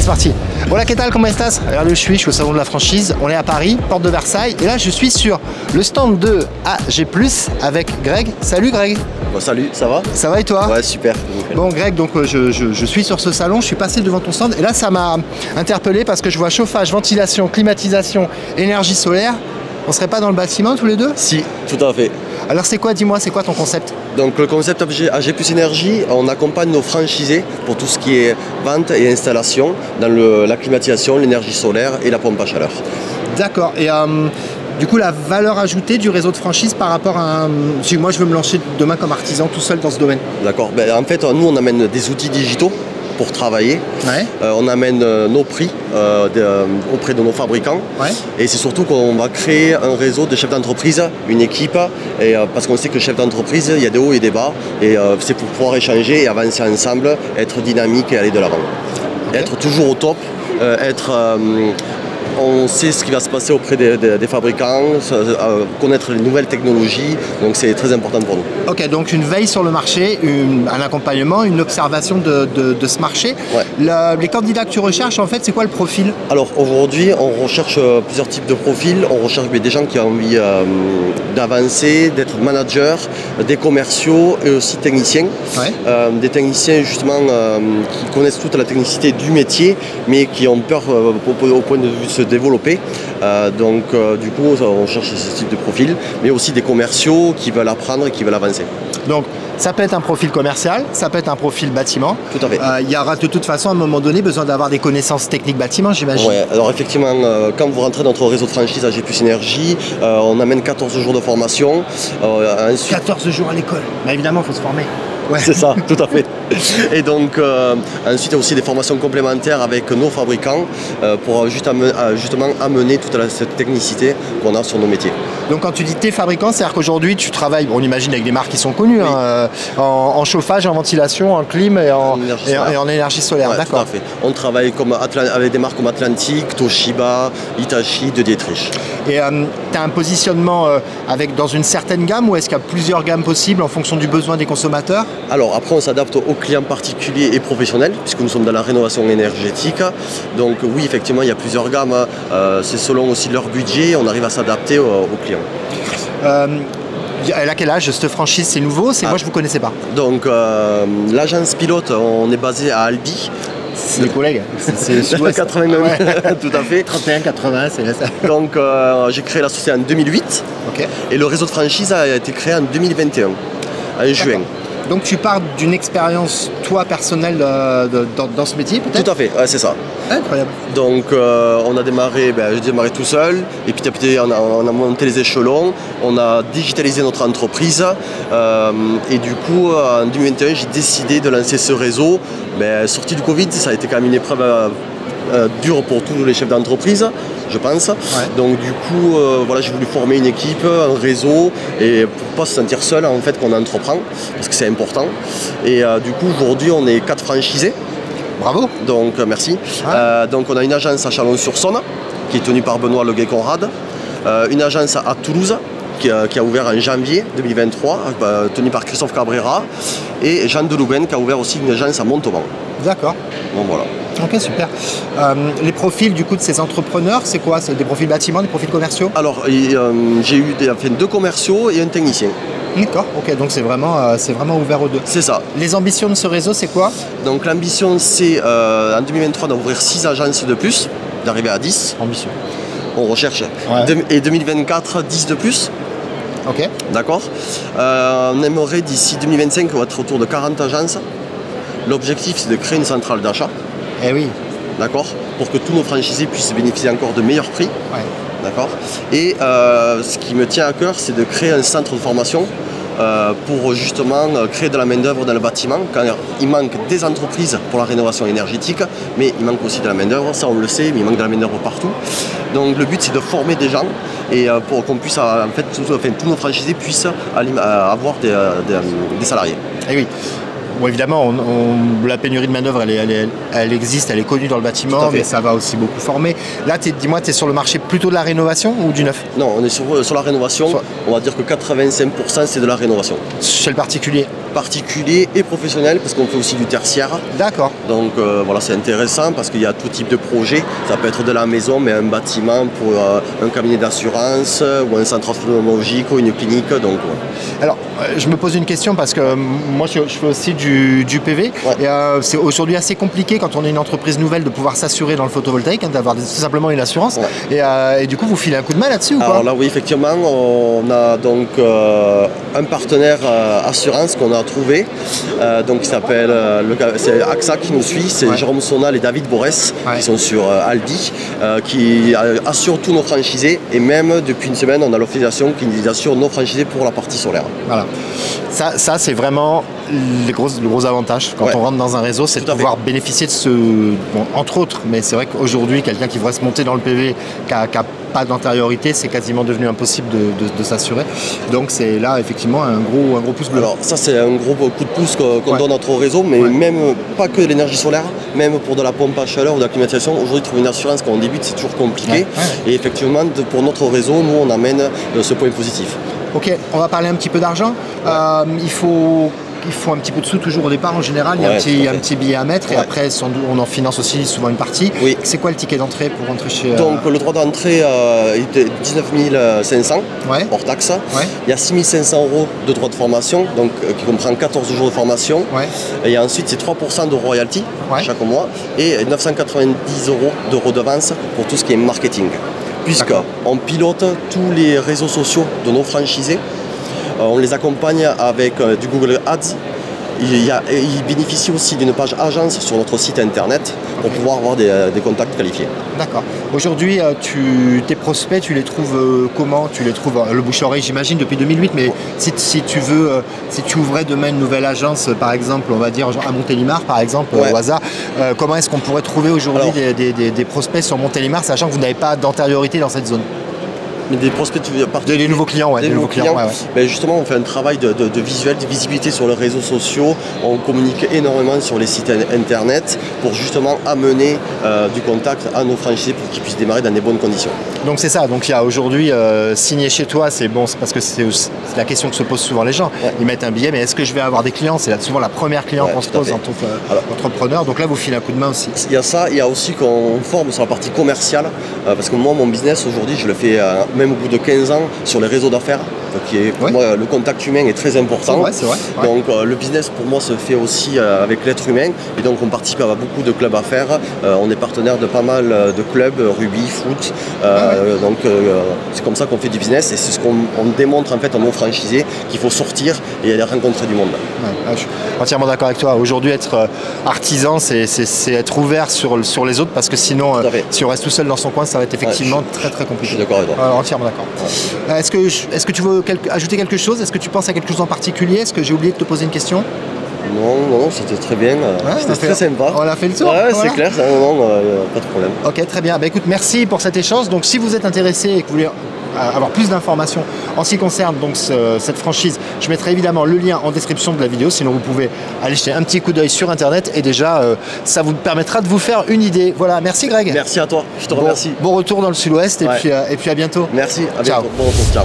c'est parti. Hola, ¿qué tal? ¿Cómo estás? Regarde où je suis au salon de la franchise. On est à Paris, porte de Versailles. Et là, je suis sur le stand de AG+, avec Greg. Salut Greg. Bon, salut, ça va? Ça va et toi? Ouais, super. Bon Greg, donc je suis sur ce salon, je suis passé devant ton stand et là ça m'a interpellé parce que je vois chauffage, ventilation, climatisation, énergie solaire. On serait pas dans le bâtiment tous les deux? Si, tout à fait. Alors c'est quoi, dis-moi, c'est quoi ton concept? Donc le concept AG+ Énergie, on accompagne nos franchisés pour tout ce qui est vente et installation dans la climatisation, l'énergie solaire et la pompe à chaleur. D'accord, et du coup la valeur ajoutée du réseau de franchise par rapport à si moi je veux me lancer demain comme artisan tout seul dans ce domaine? D'accord, ben, en fait nous on amène des outils digitaux pour travailler, ouais. On amène nos prix auprès de nos fabricants, ouais. Et c'est surtout qu'on va créer un réseau de chefs d'entreprise, une équipe, et, parce qu'on sait que chef d'entreprise, il y a des hauts et des bas, et c'est pour pouvoir échanger et avancer ensemble, être dynamique et aller de l'avant. Okay. Être toujours au top, on sait ce qui va se passer auprès des fabricants, connaître les nouvelles technologies, donc c'est très important pour nous. Ok, donc une veille sur le marché, un accompagnement, une observation de ce marché. Ouais. Les candidats que tu recherches, en fait, c'est quoi le profil? Alors aujourd'hui, on recherche plusieurs types de profils. On recherche des gens qui ont envie d'avancer, d'être managers, des commerciaux et aussi techniciens. Ouais. Des techniciens justement qui connaissent toute la technicité du métier, mais qui ont peur au point de vue de se développer. Du coup, on cherche ce type de profil, mais aussi des commerciaux qui veulent apprendre et qui veulent avancer. Donc, ça peut être un profil commercial, ça peut être un profil bâtiment. Tout à fait. Il y aura de toute façon à un moment donné besoin d'avoir des connaissances techniques bâtiment, j'imagine. Oui, alors effectivement, quand vous rentrez dans notre réseau de franchise AG+ Énergie, on amène 14 jours de formation. Ensuite... 14 jours à l'école, mais évidemment, il faut se former. Ouais. C'est ça, tout à fait. Et donc, ensuite, il y a aussi des formations complémentaires avec nos fabricants pour justement amener toute cette technicité qu'on a sur nos métiers. Donc, quand tu dis tes fabricants, c'est-à-dire qu'aujourd'hui, tu travailles, on imagine, avec des marques qui sont connues, oui. En chauffage, en ventilation, en clim et en énergie solaire. Ouais, d'accord. Tout à fait. On travaille avec des marques comme Atlantic, Toshiba, Hitachi, de Dietrich. Et tu as un positionnement dans une certaine gamme ou est-ce qu'il y a plusieurs gammes possibles en fonction du besoin des consommateurs? Alors après on s'adapte aux clients particuliers et professionnels puisque nous sommes dans la rénovation énergétique. Donc oui, effectivement il y a plusieurs gammes, c'est selon aussi leur budget, on arrive à s'adapter aux clients. Elle a quel âge cette franchise? C'est nouveau? Moi je ne vous connaissais pas. Donc l'agence pilote, on est basé à Albi. C'est des collègues, c'est 89, ouais. Tout à fait. 31, 80, c'est ça. Donc j'ai créé la société en 2008, okay. Et le réseau de franchise a été créé en 2021, en juin. Donc tu pars d'une expérience, toi, personnelle dans ce métier, peut-être? Tout à fait, ouais, c'est ça. Incroyable. Donc on a démarré, j'ai démarré tout seul, et petit à petit on a monté les échelons, on a digitalisé notre entreprise, et du coup en 2021 j'ai décidé de lancer ce réseau. Sorti du Covid, ça a été quand même une épreuve dure pour tous les chefs d'entreprise, je pense. Ouais. Donc du coup, voilà, j'ai voulu former une équipe, un réseau, et pour ne pas se sentir seul en fait qu'on entreprend, parce que c'est important. Et du coup, aujourd'hui, on est 4 franchisés. Bravo. Donc merci. Ouais. Donc on a une agence à Chalon-sur-Saône, qui est tenue par Benoît Leguet-Conrad, une agence à Toulouse, qui a ouvert en janvier 2023, tenue par Christophe Cabrera, et Jean Delouben qui a ouvert aussi une agence à Montauban. D'accord. Bon voilà. Ok, super. Les profils du coup de ces entrepreneurs, c'est quoi? C'est des profils bâtiments, des profils commerciaux? Alors j'ai eu 2 commerciaux et un technicien. D'accord, ok, donc c'est vraiment ouvert aux deux. C'est ça. Les ambitions de ce réseau, c'est quoi? Donc l'ambition, c'est en 2023 d'ouvrir 6 agences de plus, d'arriver à 10. Ambition. On recherche. Ouais. Et 2024, 10 de plus. Ok. D'accord. On aimerait d'ici 2025 être autour de 40 agences. L'objectif, c'est de créer une centrale d'achat. Eh oui. D'accord. Pour que tous nos franchisés puissent bénéficier encore de meilleurs prix. Ouais. D'accord. Et ce qui me tient à cœur, c'est de créer un centre de formation pour justement créer de la main-d'œuvre dans le bâtiment. Quand il manque des entreprises pour la rénovation énergétique, mais il manque aussi de la main-d'œuvre, ça on le sait, mais il manque de la main-d'œuvre partout. Donc le but, c'est de former des gens et pour qu'on puisse, en fait, tous nos franchisés puissent avoir des salariés. Et oui. bon, évidemment, la pénurie de main-d'œuvre, elle existe, elle est connue dans le bâtiment, mais ça va aussi beaucoup former. Là, dis-moi, tu es sur le marché plutôt de la rénovation ou du neuf? Non, on est sur la rénovation. On va dire que 85% c'est de la rénovation. Chez le particulier? Particulier et professionnel, parce qu'on fait aussi du tertiaire. D'accord. Donc voilà, c'est intéressant parce qu'il y a tout type de projet. Ça peut être de la maison, mais un bâtiment pour un cabinet d'assurance ou un centre ophtalmologique ou une clinique. Donc, alors, je me pose une question parce que moi, je fais aussi du PV. Ouais. Et c'est aujourd'hui assez compliqué quand on est une entreprise nouvelle de pouvoir s'assurer dans le photovoltaïque, hein, d'avoir tout simplement une assurance. Ouais. Et du coup, vous filez un coup de main là-dessus ou pas? Alors là, oui, effectivement, on a donc un partenaire assurance qu'on a trouvé. Donc il s'appelle, c'est AXA qui nous suit, c'est Jérôme Sonal et David Borès qui sont sur Aldi, qui assurent tous nos franchisés, et même depuis une semaine on a l'officialisation qui assure nos franchisés pour la partie solaire. Voilà. Ça c'est vraiment le gros avantage quand on rentre dans un réseau, c'est de pouvoir bénéficier de ce, bon, entre autres, mais c'est vrai qu'aujourd'hui quelqu'un qui voudrait se monter dans le PV, qui a pas d'antériorité, c'est quasiment devenu impossible de s'assurer. Donc c'est là effectivement un gros pouce bleu. Alors ça c'est un gros coup de pouce qu'on donne à notre réseau, mais même pas que de l'énergie solaire, même pour de la pompe à chaleur ou de la climatisation. Aujourd'hui, trouver une assurance quand on débute, c'est toujours compliqué. Et effectivement, pour notre réseau, nous on amène ce point positif. Ok, on va parler un petit peu d'argent. Il faut un petit peu de sous toujours au départ en général, il y a un petit billet à mettre et après on en finance aussi souvent une partie. Oui. C'est quoi le ticket d'entrée pour rentrer chez... Donc le droit d'entrée est 19 500 hors taxe. Il y a 6 500 € de droit de formation, donc qui comprend 14 jours de formation. Et ensuite c'est 3% de royalty chaque mois et 990 € de redevance pour tout ce qui est marketing. Puisqu'on pilote tous les réseaux sociaux de nos franchisés. On les accompagne avec du Google Ads. Ils bénéficient aussi d'une page agence sur notre site internet pour pouvoir avoir des contacts qualifiés. D'accord. Aujourd'hui, tes prospects, tu les trouves comment? Tu les trouves le bouche-oreille, j'imagine, depuis 2008, mais si tu ouvrais demain une nouvelle agence, par exemple, on va dire à Montélimar, par exemple, au hasard, comment est-ce qu'on pourrait trouver aujourd'hui des prospects sur Montélimar, sachant que vous n'avez pas d'antériorité dans cette zone? Mais des prospects, des nouveaux clients, des nouveaux clients. Ben justement, on fait un travail de visuel, de visibilité sur les réseaux sociaux. On communique énormément sur les sites internet pour justement amener du contact à nos franchisés pour qu'ils puissent démarrer dans des bonnes conditions. Donc c'est ça. Donc il y a aujourd'hui signer chez toi, c'est bon, parce que c'est la question que se posent souvent les gens. Ils mettent un billet, mais est-ce que je vais avoir des clients? C'est souvent la première client qu'on se pose en tant qu'entrepreneur. Donc là, vous filez un coup de main aussi. Il y a ça. Il y a aussi qu'on forme sur la partie commerciale, parce que moi, mon business aujourd'hui, je le fais même au bout de 15 ans sur les réseaux d'affaires, pour moi le contact humain est très important. C'est vrai. Donc le business pour moi se fait aussi avec l'être humain, et donc on participe à beaucoup de clubs à faire. On est partenaire de pas mal de clubs, rugby, foot. Donc c'est comme ça qu'on fait du business, et c'est ce qu'on démontre en fait à nos franchisés, qu'il faut sortir et aller rencontrer du monde. Je suis entièrement d'accord avec toi. Aujourd'hui, être artisan, c'est être ouvert sur les autres, parce que sinon, si on reste tout seul dans son coin, ça va être effectivement très compliqué. Je suis d'accord avec toi. Entièrement d'accord. Est-ce que tu veux ajouter quelque chose? Est-ce que tu penses à quelque chose en particulier? Est-ce que j'ai oublié de te poser une question? Non, c'était très bien. C'était très sympa. On a fait le tour. C'est clair, pas de problème. Ok, très bien. Écoute, merci pour cet échange. Donc si vous êtes intéressé et que vous voulez avoir plus d'informations en ce qui concerne donc cette franchise, je mettrai évidemment le lien en description de la vidéo, sinon vous pouvez aller jeter un petit coup d'œil sur internet et déjà ça vous permettra de vous faire une idée. Voilà, merci Greg. Merci à toi, je te remercie. Bon retour dans le sud-ouest et puis à bientôt. Merci, à bientôt. Bon retour, ciao.